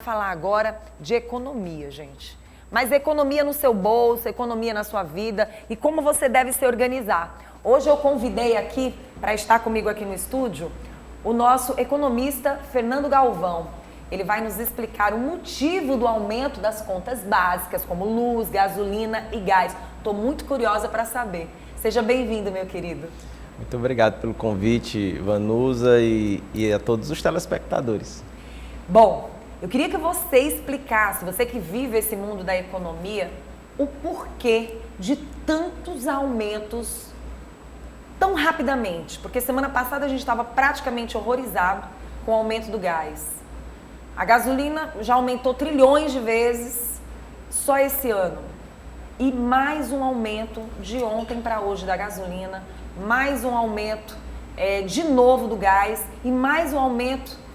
falar agora de economia, gente. Mas economia no seu bolso, economia na sua vida e como você deve se organizar. Hoje eu convidei aqui, para estar comigo aqui no estúdio, o nosso economista Fernando Galvão. Ele vai nos explicar o motivo do aumento das contas básicas, como luz, gasolina e gás. Estou muito curiosa para saber. Seja bem-vindo, meu querido. Muito obrigado pelo convite, Vanusa, e a todos os telespectadores. Bom, eu queria que você explicasse, você que vive esse mundo da economia, o porquê de tantos aumentos tão rapidamente. Porque semana passada a gente estava praticamente horrorizado com o aumento do gás. A gasolina já aumentou trilhões de vezes só esse ano. E mais um aumento de ontem para hoje da gasolina, mais um aumento de novo do gás e mais um aumento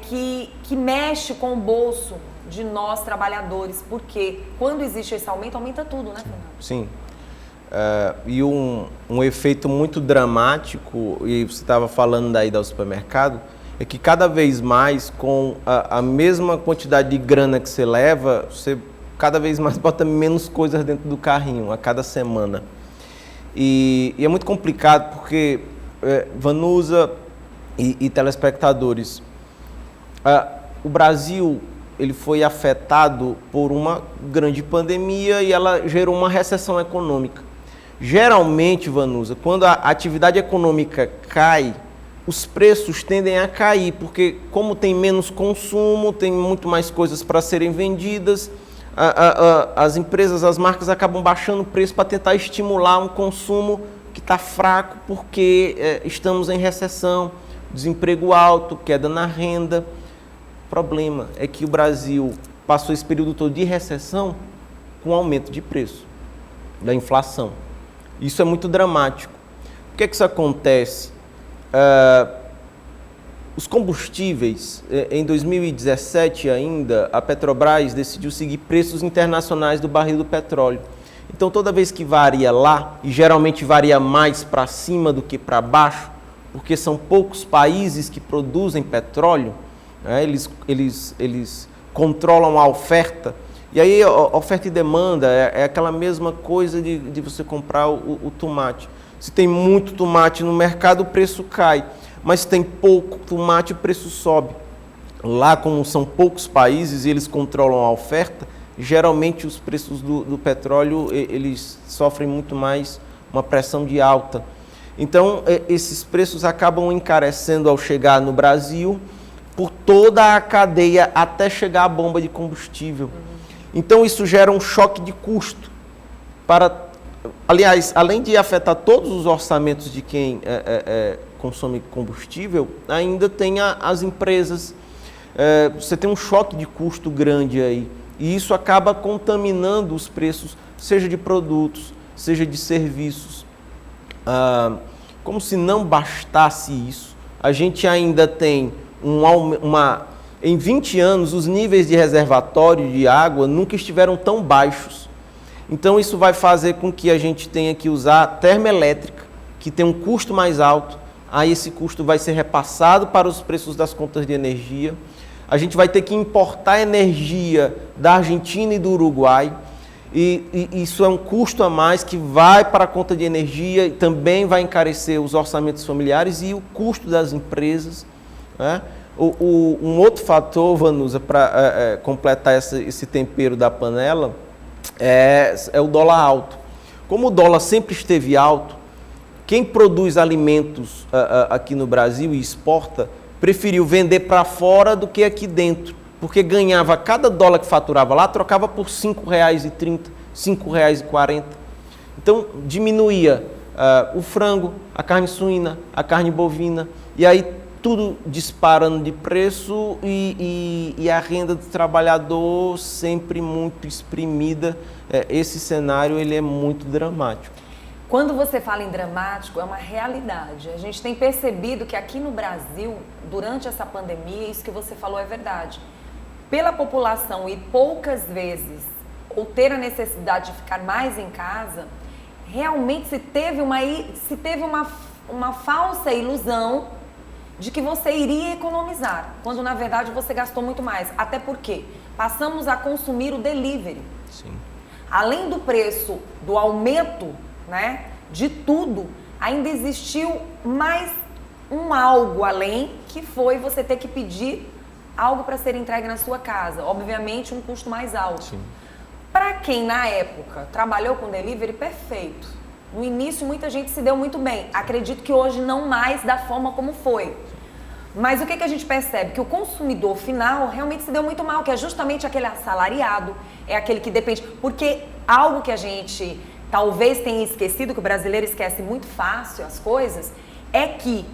que mexe com o bolso de nós trabalhadores, porque quando existe esse aumento, aumenta tudo, né, Fernando? Sim. E um efeito muito dramático, e você estava falando daí do supermercado, é que cada vez mais, com a mesma quantidade de grana que você leva, você cada vez mais bota menos coisas dentro do carrinho, a cada semana. E é muito complicado porque, Vanusa e telespectadores, o Brasil ele foi afetado por uma grande pandemia e ela gerou uma recessão econômica. Geralmente, Vanusa, quando a atividade econômica cai, os preços tendem a cair, porque como tem menos consumo, tem muito mais coisas para serem vendidas, as empresas, as marcas acabam baixando o preço para tentar estimular um consumo que está fraco, porque estamos em recessão, desemprego alto, queda na renda. O problema é que o Brasil passou esse período todo de recessão com aumento de preço, da inflação. Isso é muito dramático. Por que isso acontece? Os combustíveis, em 2017 ainda, a Petrobras decidiu seguir preços internacionais do barril do petróleo. Então, toda vez que varia lá, e geralmente varia mais para cima do que para baixo, porque são poucos países que produzem petróleo, né, eles controlam a oferta. E aí, a oferta e demanda é aquela mesma coisa de você comprar o tomate. Se tem muito tomate no mercado, o preço cai. Mas se tem pouco tomate, o preço sobe. Lá, como são poucos países e eles controlam a oferta, geralmente os preços do petróleo eles sofrem muito mais uma pressão de alta. Então, esses preços acabam encarecendo ao chegar no Brasil por toda a cadeia até chegar à bomba de combustível. Então, isso gera um choque de custo. Aliás, além de afetar todos os orçamentos de quem consome combustível, ainda tem as empresas. Você tem um choque de custo grande aí. E isso acaba contaminando os preços, seja de produtos, seja de serviços. Como se não bastasse isso, a gente ainda tem em 20 anos, os níveis de reservatório de água nunca estiveram tão baixos. Então, isso vai fazer com que a gente tenha que usar termoelétrica, que tem um custo mais alto. Aí esse custo vai ser repassado para os preços das contas de energia. A gente vai ter que importar energia da Argentina e do Uruguai. E isso é um custo a mais que vai para a conta de energia e também vai encarecer os orçamentos familiares e o custo das empresas, né? Um outro fator, Vanusa, para completar esse tempero da panela, é o dólar alto. Como o dólar sempre esteve alto, quem produz alimentos aqui no Brasil e exporta, preferiu vender para fora do que aqui dentro, porque ganhava cada dólar que faturava lá, trocava por R$ 5,30, R$ 5,40. Então, diminuía o frango, a carne suína, a carne bovina, e aí tudo disparando de preço e a renda do trabalhador sempre muito exprimida. Esse cenário ele é muito dramático. Quando você fala em dramático, é uma realidade. A gente tem percebido que aqui no Brasil, durante essa pandemia, isso que você falou é verdade. Pela população ir poucas vezes ou ter a necessidade de ficar mais em casa, realmente se teve uma falsa ilusão de que você iria economizar, quando na verdade você gastou muito mais. Até porque passamos a consumir o delivery. Sim. Além do preço, do aumento, né, de tudo, ainda existiu mais um algo além, que foi você ter que pedir algo para ser entregue na sua casa. Obviamente, um custo mais alto. Para quem, na época, trabalhou com delivery, perfeito. No início, muita gente se deu muito bem. Acredito que hoje não mais da forma como foi. Mas o que a gente percebe? Que o consumidor final realmente se deu muito mal, que é justamente aquele assalariado, é aquele que depende. Porque algo que a gente talvez tenha esquecido, que o brasileiro esquece muito fácil as coisas, é que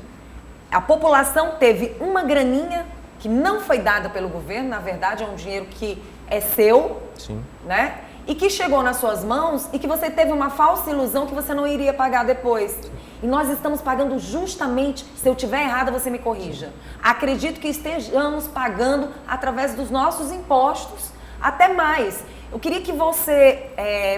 a população teve uma graninha que não foi dada pelo governo, na verdade é um dinheiro que é seu, Sim. né? E que chegou nas suas mãos e que você teve uma falsa ilusão que você não iria pagar depois. E nós estamos pagando justamente, se eu estiver errada, você me corrija. Acredito que estejamos pagando através dos nossos impostos, até mais. Eu queria que você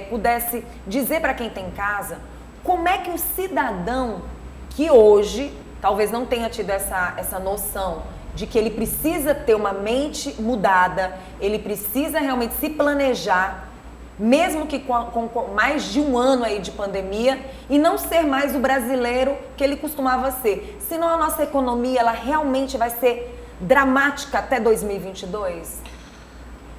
pudesse dizer para quem tem em casa, como é que o cidadão que hoje talvez não tenha tido essa noção de que ele precisa ter uma mente mudada, ele precisa realmente se planejar, mesmo que com mais de um ano aí de pandemia, e não ser mais o brasileiro que ele costumava ser. Senão a nossa economia, ela realmente vai ser dramática até 2022.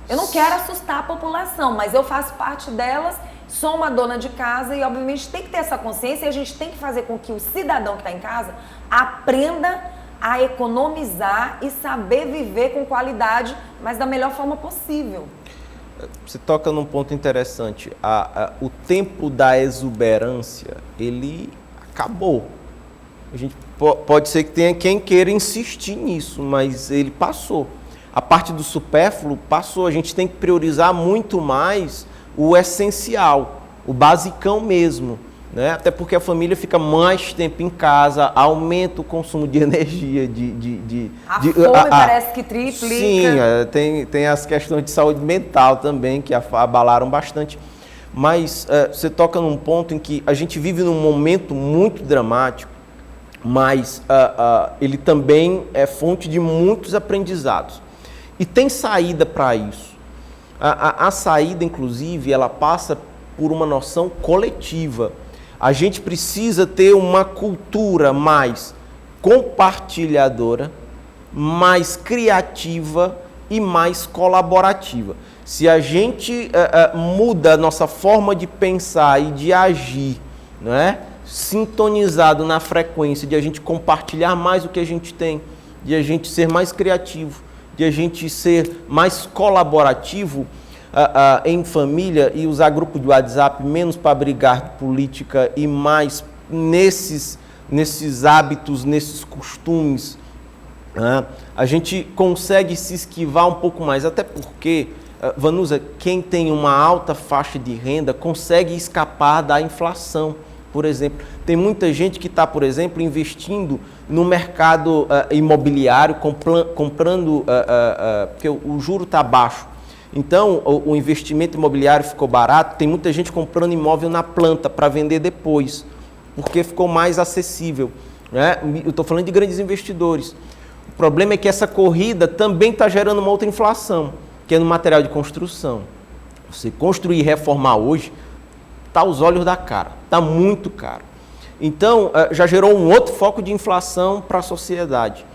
Eu não quero assustar a população, mas eu faço parte delas, sou uma dona de casa e obviamente tem que ter essa consciência e a gente tem que fazer com que o cidadão que está em casa aprenda a economizar e saber viver com qualidade, mas da melhor forma possível. Você toca num ponto interessante. O tempo da exuberância, ele acabou. A gente pode ser que tenha quem queira insistir nisso, mas ele passou. A parte do supérfluo passou. A gente tem que priorizar muito mais o essencial, o basicão mesmo, né? Até porque a família fica mais tempo em casa, aumenta o consumo de energia, a fome parece que triplica. Sim, tem as questões de saúde mental também, que abalaram bastante. Mas você toca num ponto em que a gente vive num momento muito dramático, mas ele também é fonte de muitos aprendizados. E tem saída para isso. A saída, inclusive, ela passa por uma noção coletiva. A gente precisa ter uma cultura mais compartilhadora, mais criativa e mais colaborativa. Se a gente muda a nossa forma de pensar e de agir, não é? Sintonizado na frequência de a gente compartilhar mais o que a gente tem, de a gente ser mais criativo, de a gente ser mais colaborativo, em família e usar grupo de WhatsApp menos para brigar de política e mais nesses hábitos, nesses costumes, a gente consegue se esquivar um pouco mais. Até porque, Vanusa, quem tem uma alta faixa de renda consegue escapar da inflação, por exemplo. Tem muita gente que está, por exemplo, investindo no mercado imobiliário, comprando, porque o juro está baixo. Então, o investimento imobiliário ficou barato, tem muita gente comprando imóvel na planta para vender depois, porque ficou mais acessível, né? Eu estou falando de grandes investidores. O problema é que essa corrida também está gerando uma outra inflação, que é no material de construção. Você construir e reformar hoje, está aos olhos da cara, está muito caro. Então, já gerou um outro foco de inflação para a sociedade.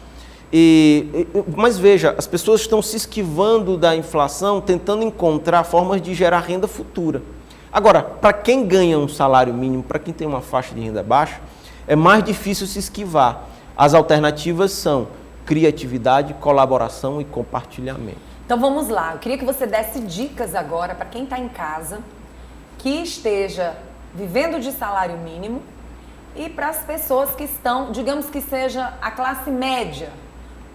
Mas veja, as pessoas estão se esquivando da inflação, tentando encontrar formas de gerar renda futura. Agora, para quem ganha um salário mínimo, para quem tem uma faixa de renda baixa, é mais difícil se esquivar. As alternativas são criatividade, colaboração e compartilhamento. Então vamos lá, eu queria que você desse dicas agora para quem está em casa, que esteja vivendo de salário mínimo, e para as pessoas que estão, digamos que seja a classe média.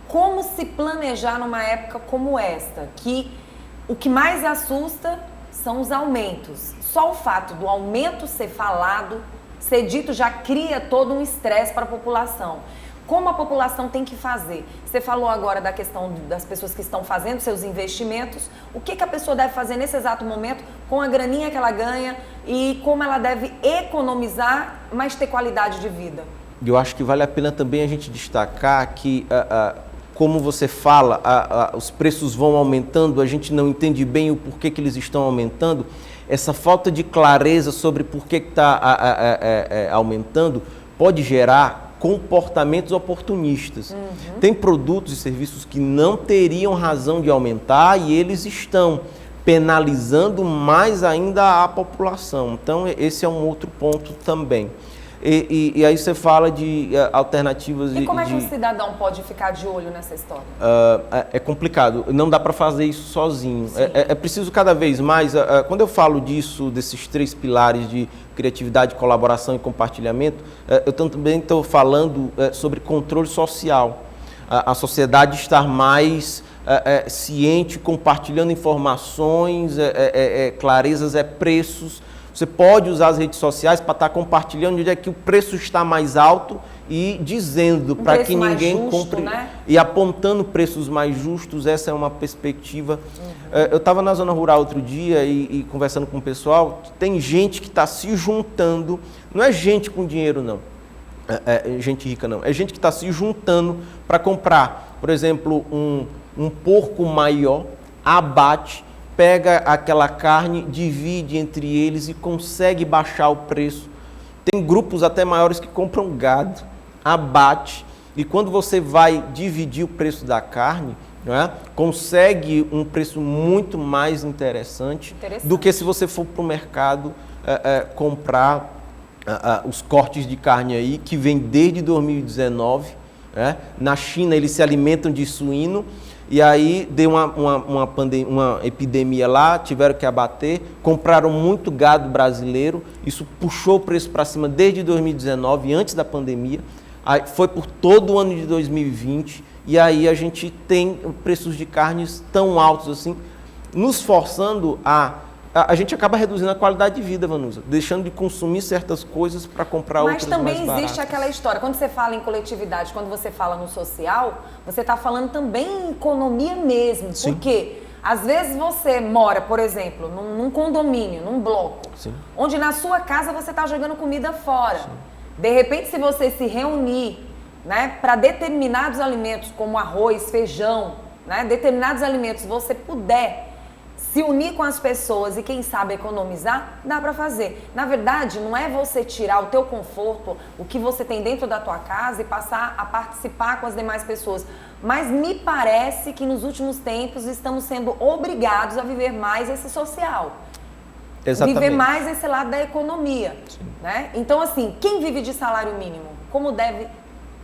Como se planejar numa época como esta, que o que mais assusta são os aumentos. Só o fato do aumento ser falado, ser dito, já cria todo um estresse para a população. Como a população tem que fazer? Você falou agora da questão das pessoas que estão fazendo seus investimentos. O que a pessoa deve fazer nesse exato momento com a graninha que ela ganha e como ela deve economizar, mas ter qualidade de vida? eu acho que vale a pena também a gente destacar que, como você fala, os preços vão aumentando, a gente não entende bem o porquê que eles estão aumentando. Essa falta de clareza sobre por que está aumentando pode gerar comportamentos oportunistas. Tem produtos e serviços que não teriam razão de aumentar e eles estão penalizando mais ainda a população. Então, esse é um outro ponto também. E aí você fala de alternativas... E como é que um cidadão pode ficar de olho nessa história? É complicado, não dá para fazer isso sozinho. É preciso cada vez mais... Quando eu falo disso, desses 3 pilares de criatividade, colaboração e compartilhamento, eu também estou falando sobre controle social. A sociedade estar mais ciente, compartilhando informações, clarezas, preços. Você pode usar as redes sociais para estar compartilhando onde é que o preço está mais alto e dizendo para que ninguém compre, né? E apontando preços mais justos. Essa é uma perspectiva. Eu estava na zona rural outro dia e conversando com o pessoal, tem gente que está se juntando, não é gente com dinheiro não, gente rica não, é gente que está se juntando para comprar, por exemplo, um porco maior, abate, pega aquela carne, divide entre eles e consegue baixar o preço. Tem grupos até maiores que compram gado, abate, e quando você vai dividir o preço da carne, né, consegue um preço muito mais interessante do que se você for para o mercado comprar os cortes de carne aí, que vem desde 2019. Né? Na China eles se alimentam de suíno, e aí deu uma epidemia lá, tiveram que abater, compraram muito gado brasileiro, isso puxou o preço para cima desde 2019, antes da pandemia, aí foi por todo o ano de 2020, e aí a gente tem preços de carnes tão altos assim, nos forçando a gente acaba reduzindo a qualidade de vida, Vanusa, deixando de consumir certas coisas para comprar outras mais baratas. Mas também existe aquela história, quando você fala em coletividade, quando você fala no social, você está falando também em economia mesmo. Sim. Porque às vezes você mora, por exemplo, num condomínio, num bloco, sim, onde na sua casa você está jogando comida fora. Sim. De repente, se você se reunir, né, para determinados alimentos, como arroz, feijão, né, determinados alimentos, você puder se unir com as pessoas e, quem sabe, economizar, dá para fazer. Na verdade, não é você tirar o teu conforto, o que você tem dentro da tua casa e passar a participar com as demais pessoas. Mas me parece que nos últimos tempos estamos sendo obrigados a viver mais esse social. Exatamente. Viver mais esse lado da economia. Né? Então, assim, quem vive de salário mínimo, como deve...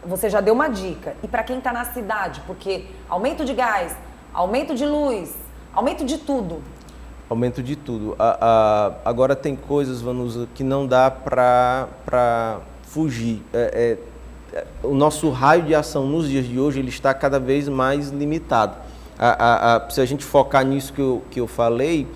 Você já deu uma dica. E para quem está na cidade, porque aumento de gás, aumento de luz, aumento de tudo. Aumento de tudo. Agora tem coisas, Vanusa, que não dá para fugir. O nosso raio de ação nos dias de hoje ele está cada vez mais limitado. Se a gente focar nisso que eu falei,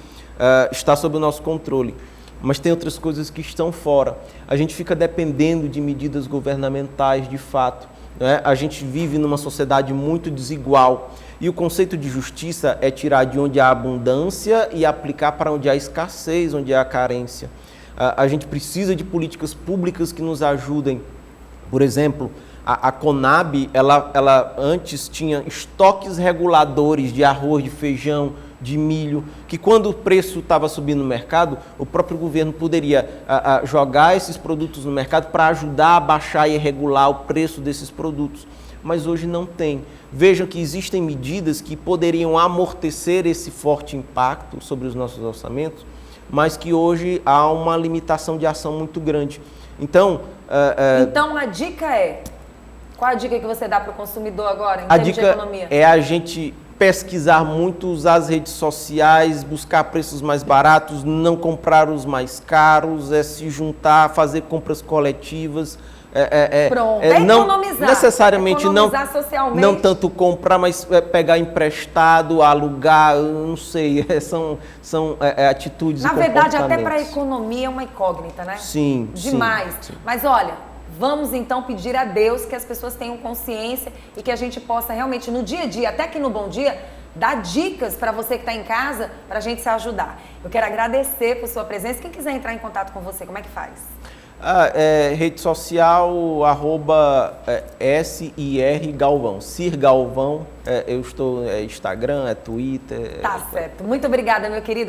está sob o nosso controle. Mas tem outras coisas que estão fora. A gente fica dependendo de medidas governamentais, de fato. Né? A gente vive numa sociedade muito desigual. E o conceito de justiça é tirar de onde há abundância e aplicar para onde há escassez, onde há carência. A gente precisa de políticas públicas que nos ajudem. Por exemplo, a Conab, ela antes tinha estoques reguladores de arroz, de feijão, de milho, que quando o preço estava subindo no mercado, o próprio governo poderia jogar esses produtos no mercado para ajudar a baixar e regular o preço desses produtos. Mas hoje não tem. Vejam que existem medidas que poderiam amortecer esse forte impacto sobre os nossos orçamentos, mas que hoje há uma limitação de ação muito grande. Então, então a dica é... Qual a dica que você dá para o consumidor agora, em termos de economia? A dica é a gente pesquisar muito, usar as redes sociais, buscar preços mais baratos, não comprar os mais caros, se juntar, fazer compras coletivas. Pronto, não economizar. Necessariamente economizar socialmente. Não tanto comprar, mas pegar emprestado, alugar, não sei, são atitudes e comportamentos. Na verdade, até para a economia é uma incógnita, né? Sim. Demais. Sim. Mas olha, vamos então pedir a Deus que as pessoas tenham consciência e que a gente possa realmente no dia a dia, até que no Bom Dia, dar dicas para você que está em casa, para a gente se ajudar. Eu quero agradecer por sua presença. Quem quiser entrar em contato com você, como é que faz? Rede social, @SIR Galvão. Sir Galvão, eu estou Instagram, Twitter. Tá certo. Muito obrigada, meu querido.